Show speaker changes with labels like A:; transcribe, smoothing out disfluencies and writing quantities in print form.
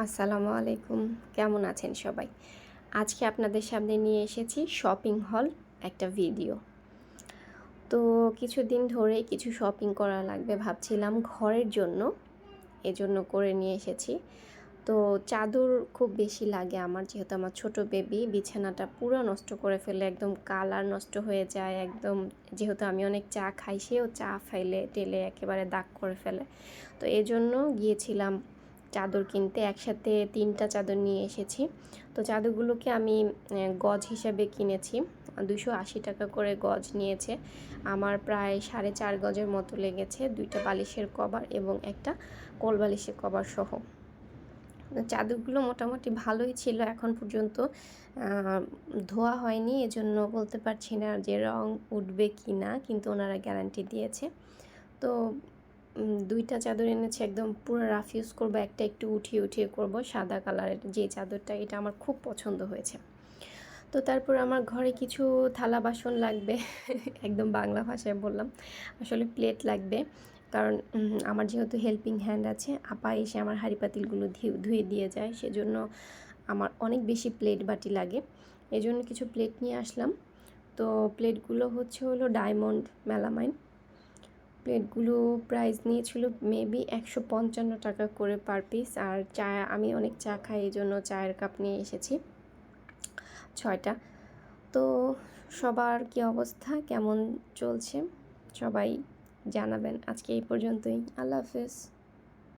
A: আসসালামু আলাইকুম। কেমন আছেন সবাই? আজকে আপনাদের সামনে নিয়ে এসেছি শপিং হল একটা ভিডিও। তো কিছুদিন ধরেই কিছু শপিং করা লাগবে ভাবছিলাম ঘরের জন্য, এজন্য করে নিয়ে এসেছি। তো চাদর খুব বেশি লাগে আমার, যেহেতু আমার ছোট বেবি বিছানাটা পুরো নষ্ট করে ফেলে, একদম কালার নষ্ট হয়ে যায় একদম। যেহেতু আমি অনেক চা খাই, সেও চা ফাইলে টেলে একেবারে দাগ করে ফেলে। তো এজন্য গিয়েছিলাম চাদর কিনতে, একসাথে 3টা চাদর নিয়ে এসেছি। তো চাদরগুলোকে আমি গজ হিসাবে কিনেছি, 280 টাকা করে গজ নিয়েছে। আমার প্রায় 4.5 গজের মতো লেগেছে, 2টা বালিশের কভার এবং একটা কোল বালিশের কভার সহ। চাদরগুলো মোটামুটি ভালোই ছিল এখন পর্যন্ত, ধোয়া হয়নি, এজন্য বলতে পারছি না যে রং উঠবে কি না, কিন্তু ওনারা গ্যারান্টি দিয়েছে। তো 2টা চাদর এনেছি, একদম পুরো রাফ ইউজ করবো, একটা একটু উঠিয়ে উঠিয়ে করব। সাদা কালারের যে চাদরটা, এটা আমার খুব পছন্দ হয়েছে। তো তারপর আমার ঘরে কিছু থালা বাসন লাগবে একদম বাংলা ভাষায় বললাম, আসলে প্লেট লাগবে। কারণ আমার যেহেতু হেল্পিং হ্যান্ড আছে, আপা এসে আমার হাঁড়ি পাতিলগুলো ধুয়ে দিয়ে যায়, সেজন্য আমার অনেক বেশি প্লেট বাটি লাগে। এজন্য কিছু প্লেট নিয়ে আসলাম। তো প্লেটগুলো হলো ডায়মন্ড মেলামাইন। প্লেটগুলো প্রাইস নিয়েছিল মেবি 155 টাকা করে পার পিস। আর চা, আমি অনেক চা খাই, এই জন্য চায়ের কাপ নিয়ে এসেছি 6টা। তো সবার কি অবস্থা, কেমন চলছে সবাই জানাবেন। আজকে এই পর্যন্তই, আল্লাহ হাফেজ।